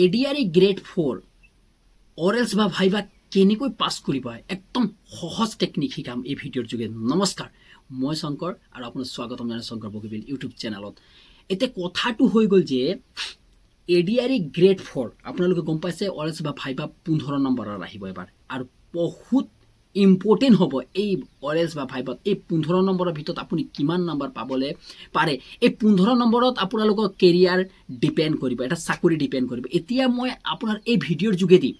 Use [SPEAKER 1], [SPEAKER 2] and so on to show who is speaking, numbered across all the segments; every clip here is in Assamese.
[SPEAKER 1] ADRE গ্ৰেড 4 অৰেলছ বা ভাইবা কেনেকৈ পাছ কৰিব একদম সহজ টেকনিক শিকাম এই ভিডিঅ'ৰ যোগে। নমস্কাৰ, মই শংকৰ আৰু আপোনাক স্বাগতম জনাইছোঁ শংকৰ বগীবিল ইউটিউব চেনেলত। এতিয়া কথাটো হৈ গ'ল যে ADRE গ্ৰেড 4 আপোনালোকে গম পাইছে অৰেলছ বা ভাইবা 15 নম্বৰৰ আহিব এবাৰ, আৰু বহুত ইম্পৰ্টেণ্ট হ'ব এই অৰেলছ বা ভাইবাত। এই 15 নম্বৰৰ ভিতৰত আপুনি কিমান নম্বৰ পাবলৈ পাৰে, এই 15 নম্বৰত আপোনালোকৰ কেৰিয়াৰ ডিপেণ্ড কৰিব, এটা চাকৰি ডিপেণ্ড কৰিব। এতিয়া মই আপোনাৰ এই ভিডিঅ'ৰ যোগেদি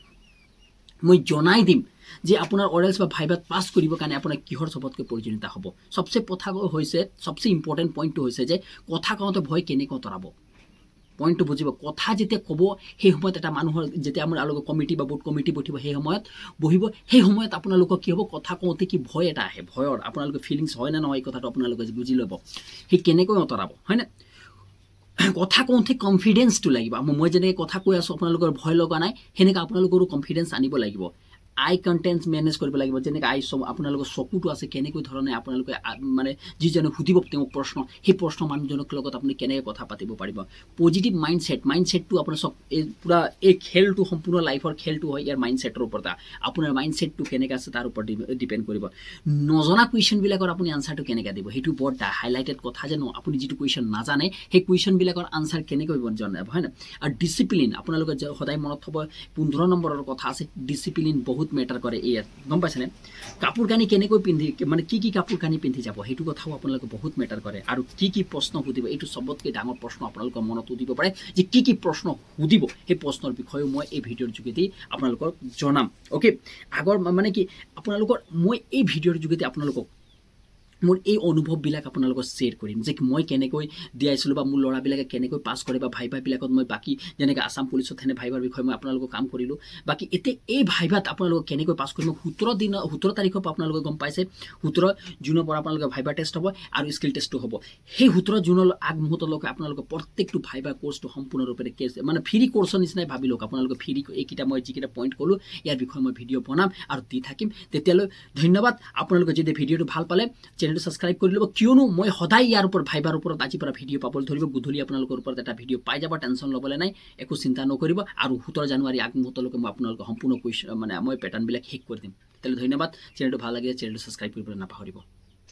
[SPEAKER 1] মই জনাই দিম যে আপোনাৰ অৰেলছ বা ভাইবাত পাছ কৰিবৰ কাৰণে আপোনাৰ কিহৰ চবতকৈ প্ৰয়োজনীয়তা হ'ব। সবচে কথা হৈছে, সবচে ইম্পৰ্টেণ্ট পইণ্টটো হৈছে যে কথা কওঁতে ভয় কেনেকৈ আঁতৰাব। পইণ্টটো বুজিব, কথা যেতিয়া ক'ব সেই সময়ত এটা মানুহৰ যেতিয়া আপোনালোকৰ কমিটি বা বোৰ্ড কমিটি বহিব, সেই সময়ত আপোনালোকৰ কি হ'ব, কথা কওঁতে কি ভয় এটা আহে, ভয়ৰ আপোনালোকৰ ফিলিংছ হয় নে নহয় এই কথাটো আপোনালোকে বুজি ল'ব। সেই কেনেকৈ আঁতৰাব, হয়নে? কথা কওঁতে কনফিডেন্সটো লাগিব। মই যেনেকৈ কথা কৈ আছোঁ আপোনালোকৰ ভয় লগা নাই, সেনেকৈ আপোনালোকৰো কনফিডেন্স আনিব লাগিব। আই কণ্টেণ্ট মেনেজ কৰিব লাগিব। যেনেকৈ আপোনালোকৰ চকুটো আছে, কেনেকৈ ধৰণে আপোনালোকে মানে যিজনে সুধিব তেওঁক প্ৰশ্ন, সেই প্ৰশ্ন মানুহজনৰ লগত আপুনি কেনেকৈ কথা পাতিব পাৰিব। পজিটিভ মাইণ্ডছেটটো আপোনাৰ এই পূৰা এই খেলটো সম্পূৰ্ণ লাইফৰ খেলটো হয় ইয়াৰ মাইণ্ডছেটৰ ওপৰত। আপোনাৰ মাইণ্ডছেটটো কেনেকৈ আছে তাৰ ওপৰত ডিপেণ্ড কৰিব। নজনা কুৱেশ্যনবিলাকৰ আপুনি আনচাৰটো কেনেকৈ দিব, সেইটো বৰ হাইলাইটেড কথা যে আপুনি যিটো কুৱেশ্যন নাজানে সেই কুৱেশ্যনবিলাকৰ আনচাৰ কেনেকৈ জনাব, হয় না? আৰু ডিচিপ্লিন আপোনালোকে সদায় মনত থ'ব, 15 নম্বৰৰ কথা আছে। ডিচিপ্লিন বহুত মেটাৰ কৰে ইয়াত, গম পাইছেনে? কাপোৰ কানি কেনেকৈ পিন্ধি, মানে কি কাপোৰ কানি পিন্ধি যাব, সেইটো কথাও আপোনালোকে বহুত মেটাৰ কৰে। আৰু কি প্ৰশ্ন সুধিব, এইটো চবতকৈ ডাঙৰ প্ৰশ্ন আপোনালোকৰ মনত সুধিব পাৰে যে কি প্ৰশ্ন সুধিব, সেই প্ৰশ্নৰ বিষয়েও মই এই ভিডিঅ'ৰ যোগেদি আপোনালোকক জনাম। অ'কে, আগৰ মানে কি আপোনালোকৰ মই এই ভিডিঅ'ৰ যোগেদি আপোনালোকক মোৰ এই অনুভৱবিলাক আপোনালোকক শ্বেয়াৰ কৰিম যে মই কেনেকৈ দিয়াইছিলোঁ, বা মোৰ ল'ৰাবিলাকে কেনেকৈ পাছ কৰে, বা ভাইভাবিলাকত মই বাকী যেনেকৈ আছাম পুলিচত সেনে ভাইভাৰ বিষয়ে মই আপোনালোকক কাম কৰিলোঁ। বাকী এতিয়া এই ভাইভাত আপোনালোকক কেনেকৈ পাছ কৰিম, 17 তাৰিখৰ পৰা আপোনালোকে গম পাইছে, 17 জুনৰ পৰা আপোনালোকে ভাইভা টেষ্ট হ'ব আৰু স্কিল টেষ্টো হ'ব। সেই 17 জুনৰ আগমুহূৰ্তলৈকে আপোনালোকে প্ৰত্যেকটো ভাইভা কোৰ্চটো সম্পূৰ্ণৰূপে মানে ফ্ৰী কোৰ্চৰ নিচিনাই ভাবি লওক। আপোনালোকে ফ্ৰী এইকেইটা মই যিকেইটা পইণ্ট ক'লোঁ ইয়াৰ বিষয়ে মই ভিডিঅ' বনাম আৰু দি থাকিম। তেতিয়ালৈ ধন্যবাদ। আপোনালোকে যদি ভিডিঅ'টো ভাল পালে চেনেলটো ছাবস্ক্ৰাইব কৰি ল'ব, কিয়নো মই সদায় ইয়াৰ ওপৰত ভাইভাৰ ওপৰত আজিৰ পৰা ভিডিঅ' পাবলৈ ধৰিব। গধূলি আপোনালোকৰ ওপৰত এটা ভিডিঅ' পাই যাব, টেনশ্যন ল'বলৈ নাই, একো চিন্তা নকৰিব। আৰু 17 জানুৱাৰী আগমুহূৰ্তলৈকে মই আপোনালোকক সম্পূৰ্ণ কুৱেশ্যন মানে মই পেটাৰ্ণবিলাক শেষ কৰি দিম। তেতিয়াহ'লে ধন্যবাদ। চেনেলটো ভাল লাগে চেনেলটো ছাবস্ক্ৰাইব কৰিবলৈ নাপাহৰিব।